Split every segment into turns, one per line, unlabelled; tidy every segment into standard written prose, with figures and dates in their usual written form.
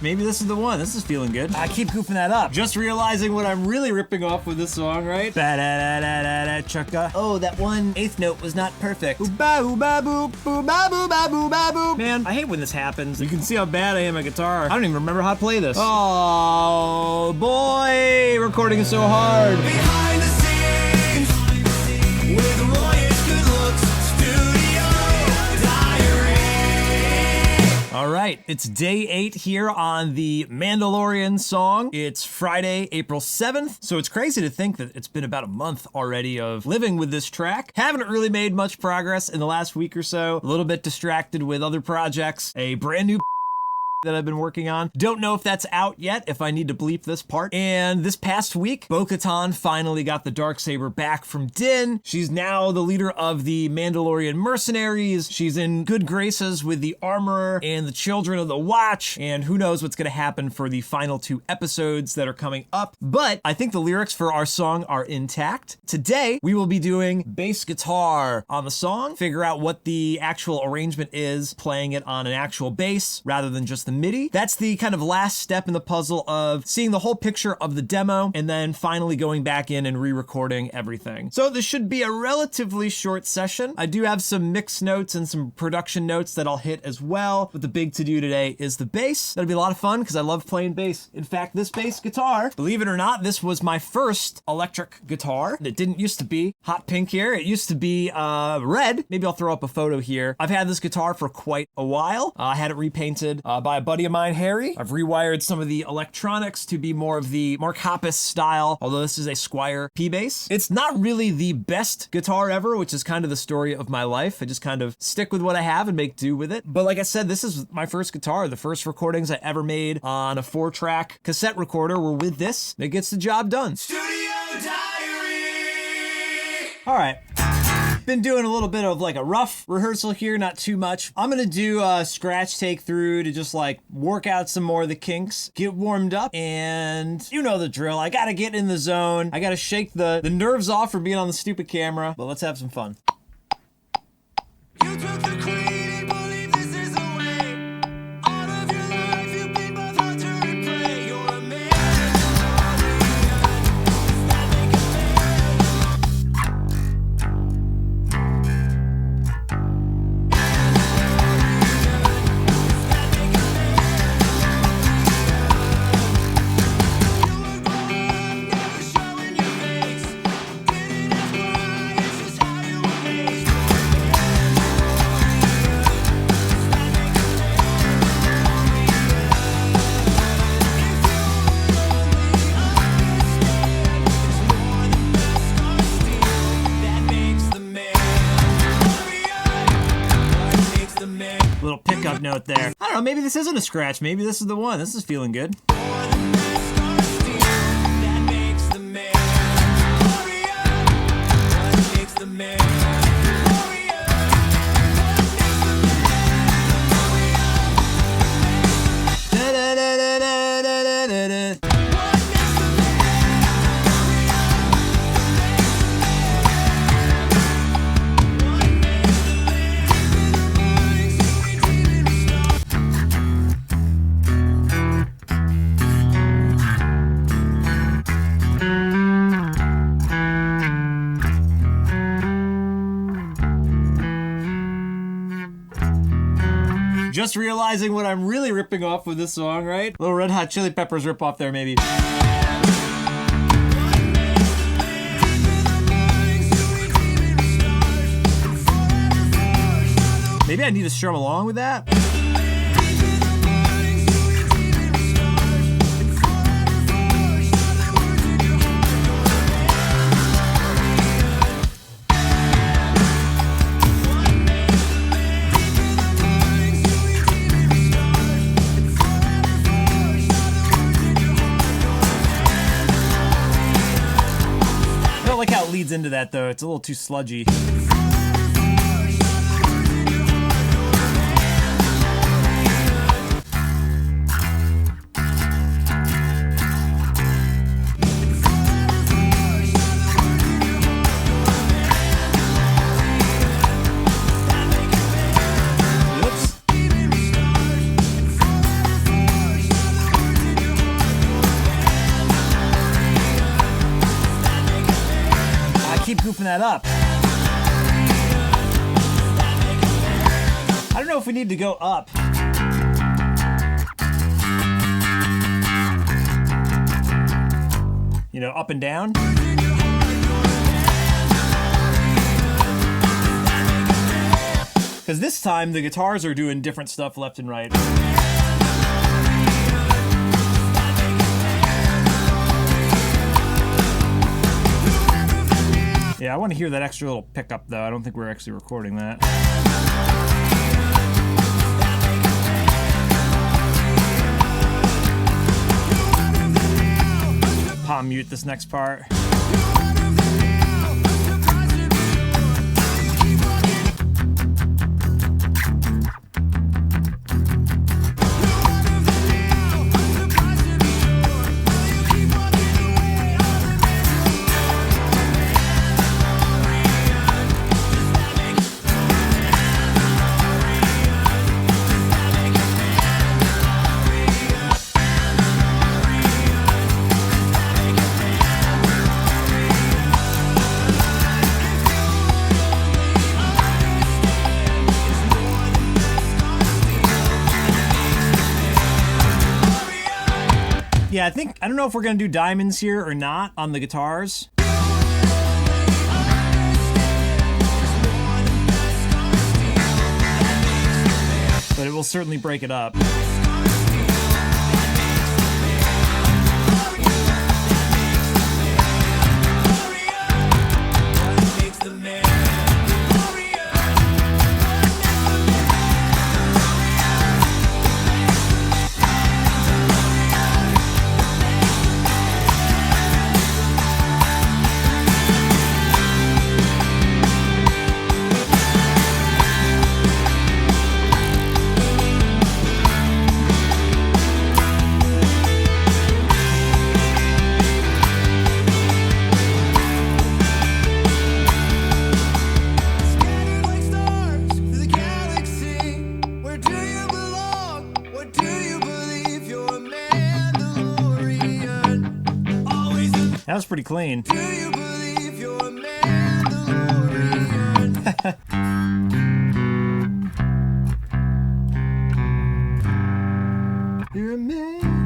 maybe this is the one. This is feeling good. I keep goofing that up. Just realizing what I'm really ripping off with this song, right? Ba-da-da-da-da-da-chugga. Oh, that one eighth note was not perfect. Boo-ba-boo-ba-boo, man, I hate when this happens. You can see how bad I am at guitar. I don't even remember how to play this. Oh, boy, recording is so hard.
Behind the scenes, with Royish good looks, studio diary.
All right, it's day 8 here on the Mandalorian song. It's Friday, April 7th, so it's crazy to think that it's been about a month already of living with this track. Haven't really made much progress in the last week or so. A little bit distracted with other projects. A brand new that I've been working on. Don't know if that's out yet, if I need to bleep this part. And this past week, Bo-Katan finally got the Darksaber back from Din. She's now the leader of the Mandalorian mercenaries. She's in good graces with the Armorer and the Children of the Watch, and who knows what's gonna happen for the final 2 episodes that are coming up. But I think the lyrics for our song are intact. Today, we will be doing bass guitar on the song, figure out what the actual arrangement is, playing it on an actual bass rather than just the MIDI. That's the kind of last step in the puzzle of seeing the whole picture of the demo and then finally going back in and re-recording everything. So this should be a relatively short session. I do have some mix notes and some production notes that I'll hit as well, but the big to-do today is the bass. That'll be a lot of fun because I love playing bass. In fact, this bass guitar, believe it or not, this was my first electric guitar. It didn't used to be hot pink here. It used to be red. Maybe I'll throw up a photo here. I've had this guitar for quite a while. I had it repainted by a buddy of mine, Harry. I've rewired some of the electronics to be more of the Mark Hoppus style, although this is a Squier P-Bass. It's not really the best guitar ever, which is kind of the story of my life. I just kind of stick with what I have and make do with it. But like I said, this is my first guitar. The first recordings I ever made on a 4-track cassette recorder were with this. It gets the job done.
Studio diary.
All right. Been doing a little bit of like a rough rehearsal here, not too much. I'm gonna do a scratch take through to just like work out some more of the kinks, get warmed up, and you know the drill. I gotta get in the zone. I gotta shake the nerves off from being on the stupid camera, but let's have some fun.
You took the queen, believe this is a way. All of your life you've been both hunter and prey. You're a man.
Little pickup note there. I don't know, maybe this isn't a scratch. Maybe this is the one. This is feeling good. Just realizing what I'm really ripping off with this song, right? Little Red Hot Chili Peppers rip off there, maybe. Maybe I need to strum along with that. I don't like how it leads into that though. It's a little too sludgy. Keep goofing that up. I don't know if we need to go up. You know, up and down. Because this time the guitars are doing different stuff left and right. Yeah, I want to hear that extra little pickup though. I don't think we're actually recording that. Palm mute this next part. Yeah, I don't know if we're gonna do diamonds here or not on the guitars. But it will certainly break it up. That was pretty clean.
Do you believe you're a Mandalorian?
You're a Mandalorian.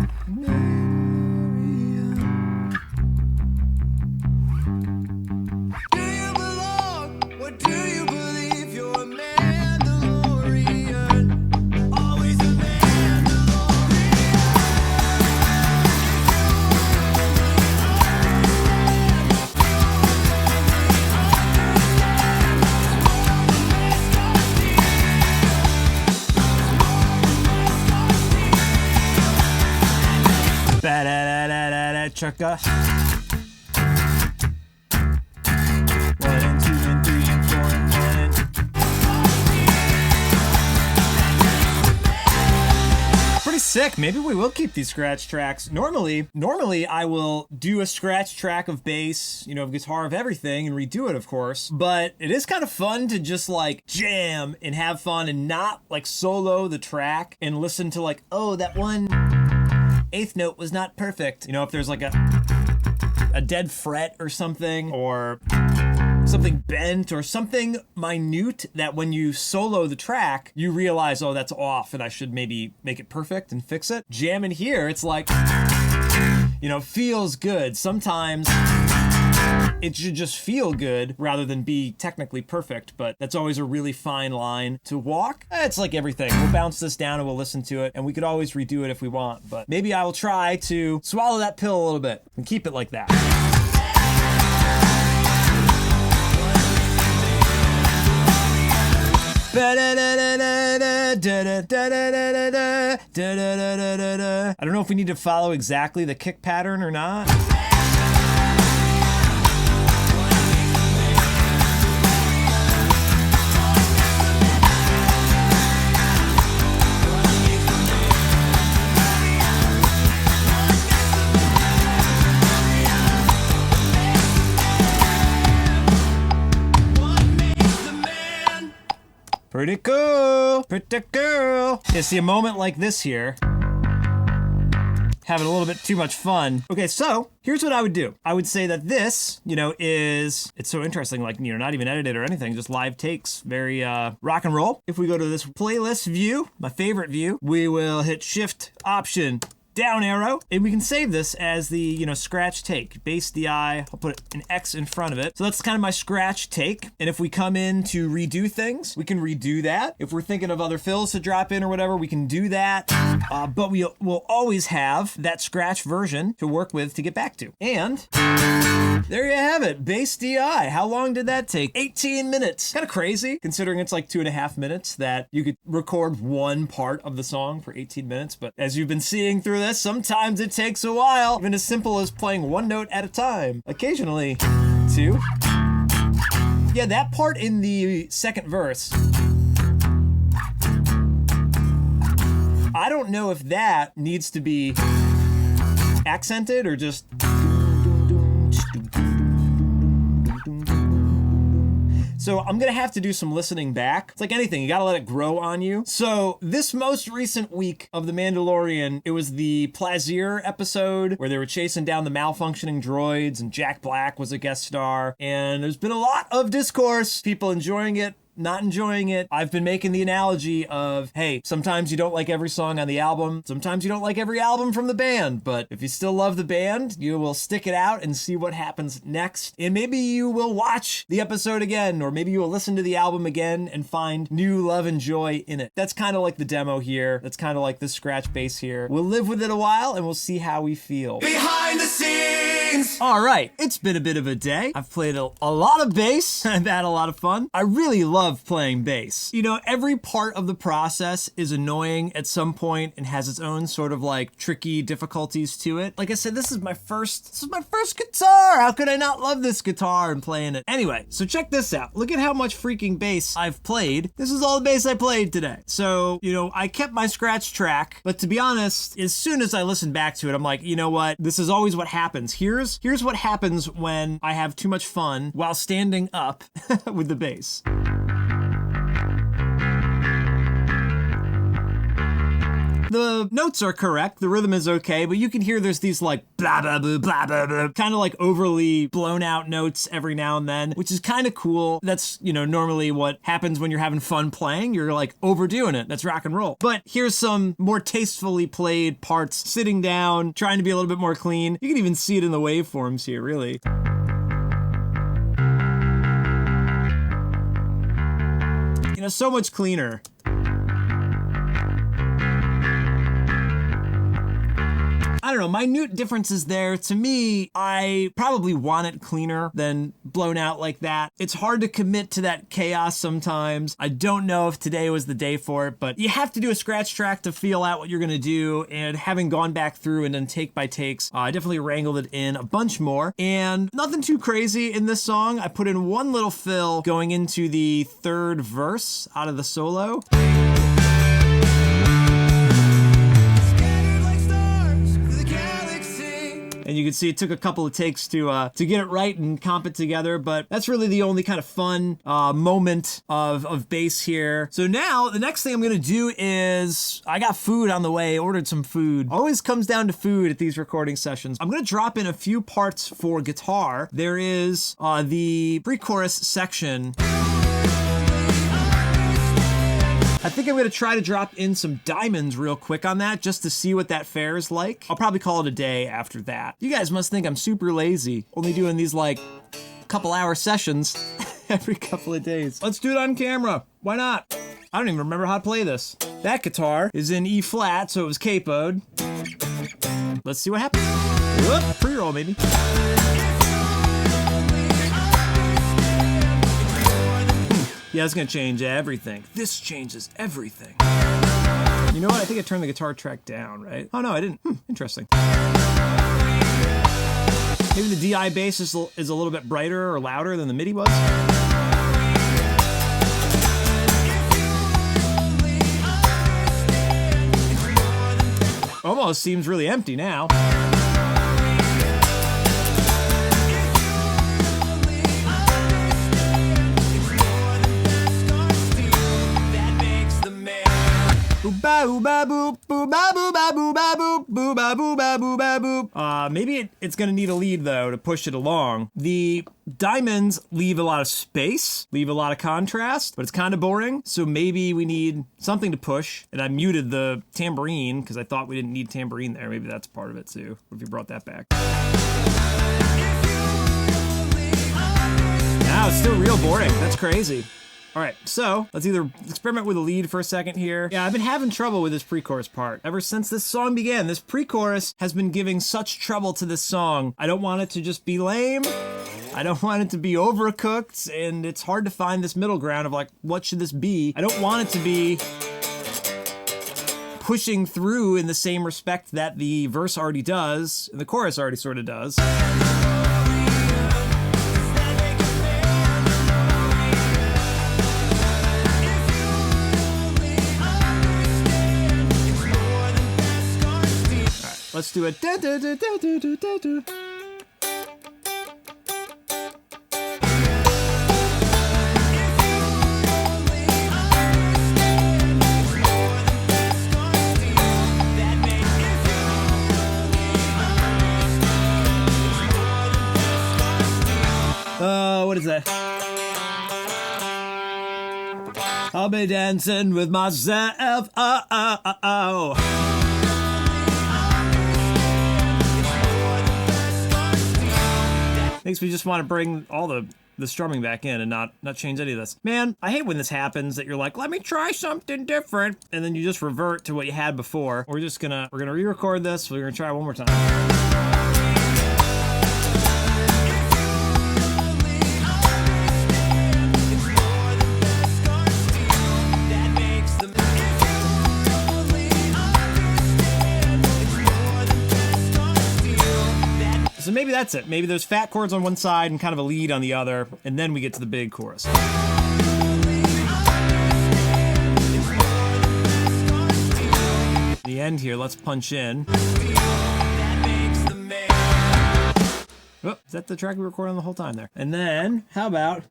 Do you belong? What do you believe you're a Mandalorian? Always a
Chugga. 1 and 2 and 3 and 4 and 1 and... Pretty sick. Maybe we will keep these scratch tracks. Normally I will do a scratch track of bass, you know, of guitar, of everything, and redo it, of course. But it is kind of fun to just like jam and have fun and not like solo the track and listen to like, oh, that one eighth note was not perfect. You know, if there's like a dead fret or something, or something bent or something minute that when you solo the track, you realize, oh, that's off and I should maybe make it perfect and fix it. Jamming here, it's like, you know, feels good. Sometimes it should just feel good rather than be technically perfect, but that's always a really fine line to walk. It's like everything. We'll bounce this down and we'll listen to it, and we could always redo it if we want, but maybe I will try to swallow that pill a little bit and keep it like that. I don't know if we need to follow exactly the kick pattern or not. Pretty cool, pretty cool. Yeah, see, a moment like this here having a little bit too much fun. Okay, so here's what I would do. I would say that this, it's so interesting, like, not even edited or anything, just live takes, very rock and roll. If we go to this playlist view, my favorite view, we will hit Shift Option down arrow, and we can save this as the, scratch take. Bass DI, I'll put an X in front of it. So that's kind of my scratch take. And if we come in to redo things, we can redo that. If we're thinking of other fills to drop in or whatever, we can do that. But we'll always have that scratch version to work with to get back to. And there you have it, Bass DI. How long did that take? 18 minutes. Kind of crazy, considering it's like 2.5 minutes that you could record one part of the song for 18 minutes. But as you've been seeing through this, sometimes it takes a while, even as simple as playing one note at a time. Occasionally, two. Yeah, that part in the second verse, I don't know if that needs to be accented or just... So I'm gonna have to do some listening back. It's like anything, you gotta let it grow on you. So this most recent week of The Mandalorian, it was the Plaisir episode where they were chasing down the malfunctioning droids and Jack Black was a guest star. And there's been a lot of discourse, people enjoying it, not enjoying it. I've been making the analogy of, hey, sometimes you don't like every song on the album. Sometimes you don't like every album from the band. But if you still love the band, you will stick it out and see what happens next. And maybe you will watch the episode again, or maybe you will listen to the album again and find new love and joy in it. That's kind of like the demo here. That's kind of like the scratch bass here. We'll live with it a while and we'll see how we feel.
Behind the scenes!
All right, it's been a bit of a day. I've played a lot of bass. I've had a lot of fun. I really love playing bass. Every part of the process is annoying at some point and has its own sort of like tricky difficulties to it. Like I said, this is my first guitar. How could I not love this guitar and playing it? Anyway, so check this out. Look at how much freaking bass I've played. This is all the bass I played today. So, I kept my scratch track, but to be honest, as soon as I listened back to it, I'm like, you know what? This is always what happens. Here's what happens when I have too much fun while standing up with the bass. The notes are correct, the rhythm is okay, but you can hear there's these like blah blah blah blah blah blah, kind of like overly blown out notes every now and then, which is kind of cool. That's, normally what happens when you're having fun playing. You're like overdoing it. That's rock and roll. But here's some more tastefully played parts, sitting down, trying to be a little bit more clean. You can even see it in the waveforms here, really. So much cleaner. I don't know, minute differences there. To me, I probably want it cleaner than blown out like that. It's hard to commit to that chaos sometimes. I don't know if today was the day for it, but you have to do a scratch track to feel out what you're gonna do. And having gone back through and then take by takes, I definitely wrangled it in a bunch more. And nothing too crazy in this song. I put in one little fill going into the third verse out of the solo. And you can see it took a couple of takes to get it right and comp it together, but that's really the only kind of fun moment of bass here. So now the next thing I'm gonna do is, I got food on the way, ordered some food. Always comes down to food at these recording sessions. I'm gonna drop in a few parts for guitar. There is the pre-chorus section. I think I'm gonna try to drop in some diamonds real quick on that just to see what that fares like. I'll probably call it a day after that. You guys must think I'm super lazy, only doing these like couple hour sessions every couple of days. Let's do it on camera. Why not? I don't even remember how to play this. That guitar is in E flat, so it was capoed. Let's see what happens. Whoop, pre-roll maybe. Yeah, it's gonna change everything. This changes everything. You know what? I think I turned the guitar track down, right? Oh no, I didn't. Interesting. Maybe the DI bass is a little bit brighter or louder than the MIDI was. Almost seems really empty now. Maybe it's gonna need a lead though to push it along. The diamonds leave a lot of space, leave a lot of contrast, but it's kind of boring. So maybe we need something to push. And I muted the tambourine because I thought we didn't need tambourine there. Maybe that's part of it too. If you brought that back. Now it's still real boring. That's crazy. All right, so let's either experiment with a lead for a second here. Yeah, I've been having trouble with this pre-chorus part. Ever since this song began, this pre-chorus has been giving such trouble to this song. I don't want it to just be lame. I don't want it to be overcooked, and it's hard to find this middle ground of like, what should this be? I don't want it to be pushing through in the same respect that the verse already does, and the chorus already sort of does. Let's do it. What is that? I'll be dancing with myself. Makes me just want to bring all the strumming back in and not change any of this. Man, I hate when this happens, that you're like, let me try something different, and then you just revert to what you had before. We're gonna re-record this. We're gonna try it one more time. So maybe that's it. Maybe there's fat chords on one side and kind of a lead on the other, and then we get to the big chorus. The end here, let's punch in. Oh, is that the track we recorded on the whole time there? And then, how about...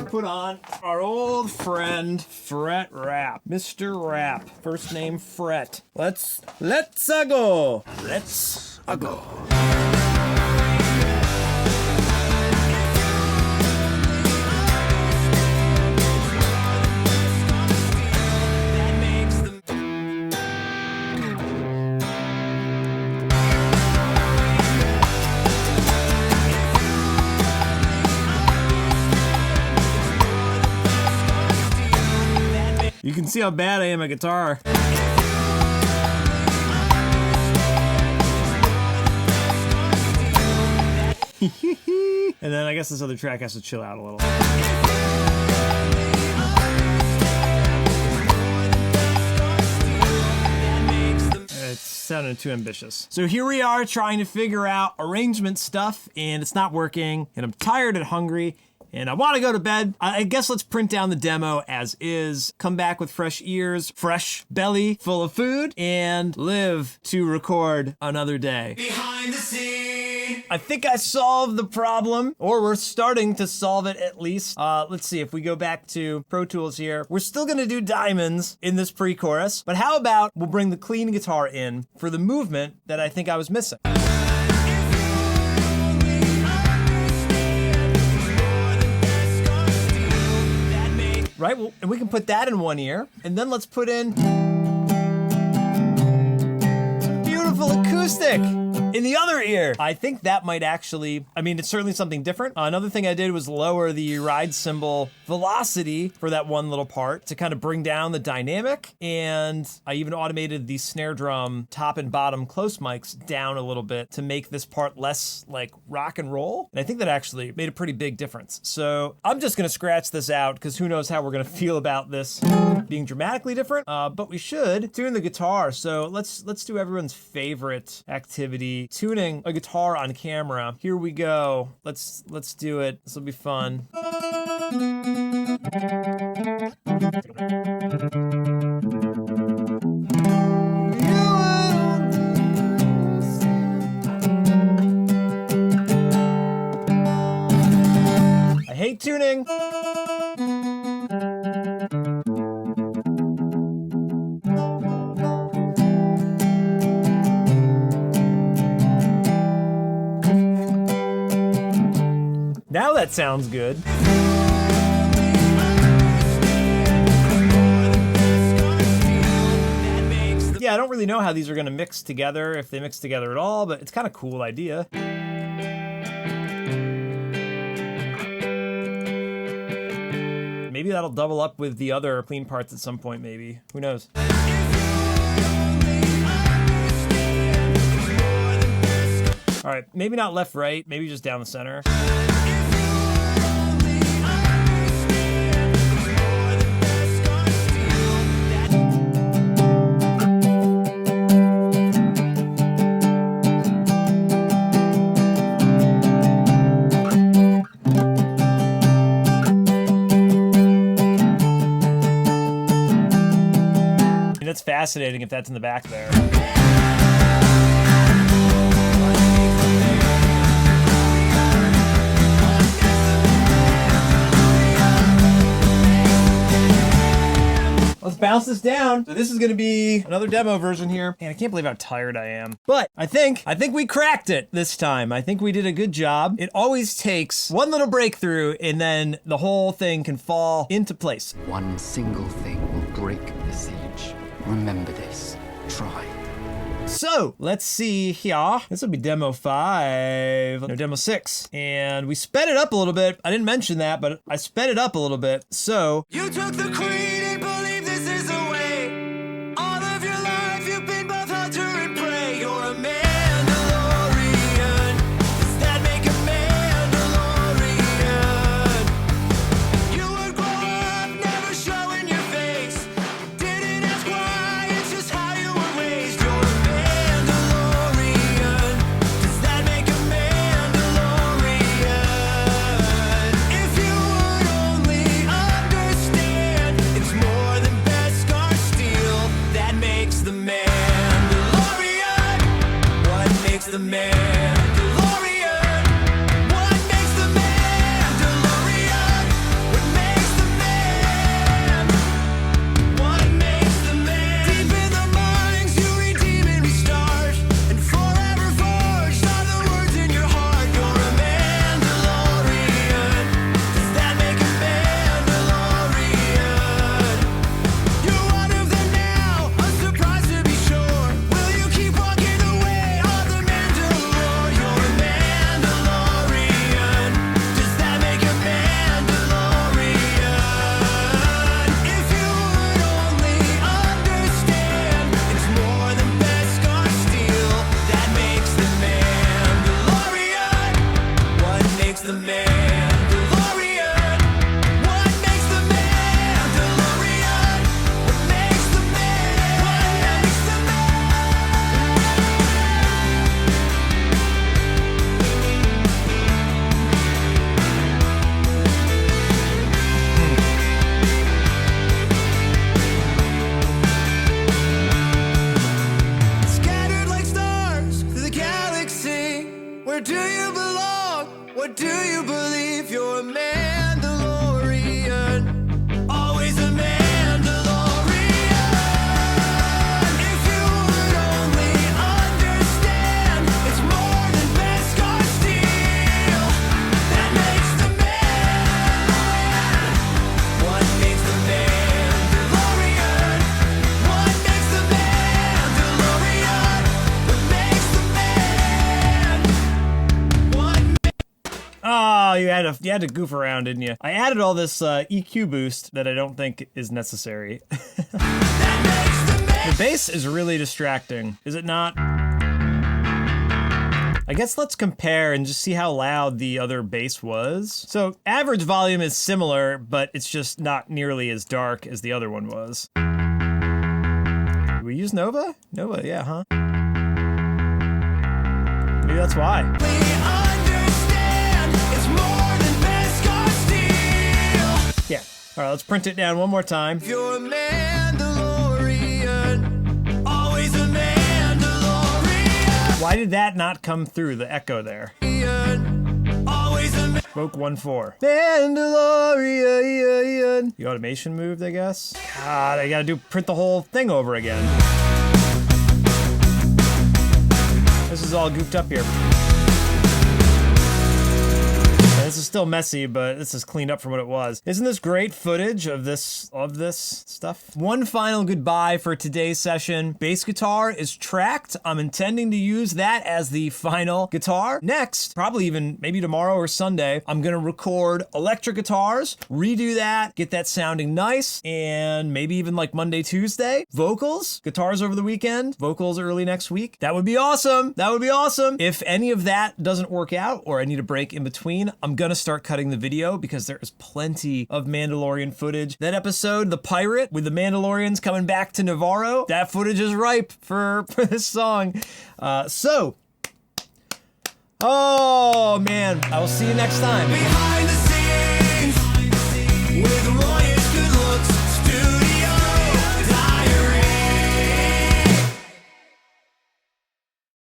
Put on our old friend Fret Rap, Mr. Rap, first name Fret. Let's go. Let's go. You can see how bad I am at guitar. And then I guess this other track has to chill out a little. It's sounding too ambitious. So here we are trying to figure out arrangement stuff, and it's not working, and I'm tired and hungry. And I want to go to bed. I guess let's print down the demo as is, come back with fresh ears, fresh belly full of food, and live to record another day.
Behind the scene.
I think I solved the problem, or we're starting to solve it at least. Let's see, if we go back to Pro Tools here, we're still gonna do diamonds in this pre-chorus, but how about we'll bring the clean guitar in for the movement that I think I was missing. Right, well, and we can put that in one ear, and then let's put in beautiful acoustic in the other ear. I think that might actually, I mean, it's certainly something different. Another thing I did was lower the ride cymbal velocity for that one little part to kind of bring down the dynamic, and I even automated the snare drum top and bottom close mics down a little bit to make this part less like rock and roll, and I think that actually made a pretty big difference. So I'm just gonna scratch this out because who knows how we're gonna feel about this being dramatically different, but we should tune the guitar. So let's do everyone's favorite activity, tuning a guitar on camera. Here we go. Let's do it. This will be fun. I hate tuning. Now that sounds good. Yeah, I don't really know how these are gonna mix together, if they mix together at all, but it's kind of cool idea. Maybe that'll double up with the other clean parts at some point, maybe. Who knows? All right, maybe not left, right, maybe just down the center. That's fascinating if that's in the back there. Let's bounce this down. So this is gonna be another demo version here. Man, I can't believe how tired I am. But I think we cracked it this time. I think we did a good job. It always takes one little breakthrough and then the whole thing can fall into place.
One single thing will break the siege. Remember this. Try.
So let's see here. This will be demo 5, no, demo 6. And we sped it up a little bit. I didn't mention that, but I sped it up a little bit. So
You took the creed and believe this is the way. All of your life you've been both hunter and prey. You're a Mandalorian. Does that make a Mandalorian? You would grow up never showing your face. Didn't ask why, it's just how you were raised. You're a Mandalorian. Does that make a Mandalorian? If you would only understand, it's more than Beskar steel that makes the Mandalorian. What makes the Mandalorian? What makes the Mandalorian? What makes the man? What makes the man? Deep in the minds you redeem and restart, and forever forged are the words in your heart. You're a Mandalorian. Does that make a Mandalorian? You're one of them now, unsurprised to be sure. Will you keep walking away on the Mandalore? You're a Mandalorian. Does that make a Mandalorian? If you would only understand, it's more than Beskar steel that makes the Mandalorian. What makes the Mandalorian? What makes the Mandalorian? What makes the man? What makes the Scattered like stars through the galaxy. Where do you belong? What do you believe? You're a Mandalorian. Always a Mandalorian. If you would only understand, it's more than Beskar steel that makes the man. What makes the Mandalorian? What makes the Mandalorian? What makes the man? What
oh, you had to goof around, didn't you? I added all this EQ boost that I don't think is necessary. The bass is really distracting, is it not? I guess let's compare and just see how loud the other bass was. So average volume is similar, but it's just not nearly as dark as the other one was. Did we use Nova? Nova, yeah, huh? Maybe that's why.
we understand? It's more than Beskar steel
All right, let's print it down one more time.
You're a Mandalorian, always a Mandalorian.
Why did that not come through, the echo there?
Always a
Voc 1-4. Mandalorian. The automation moved, I guess. God, I gotta print the whole thing over again. This is all goofed up here. This is still messy, but this is cleaned up from what it was. Isn't this great footage of this stuff? One final goodbye for today's session. Bass guitar is tracked. I'm intending to use that as the final guitar. Next, probably even maybe tomorrow or Sunday, I'm gonna record electric guitars, redo that, get that sounding nice, and maybe even like Monday, Tuesday. Vocals, guitars over the weekend, vocals early next week. That would be awesome. That would be awesome. If any of that doesn't work out or I need a break in between, I'm gonna start cutting the video because there is plenty of Mandalorian footage. That episode, The Pirate, with the Mandalorians coming back to Navarro, that footage is ripe for this song. Oh man, I will see you next time.
behind the scenes with Royish.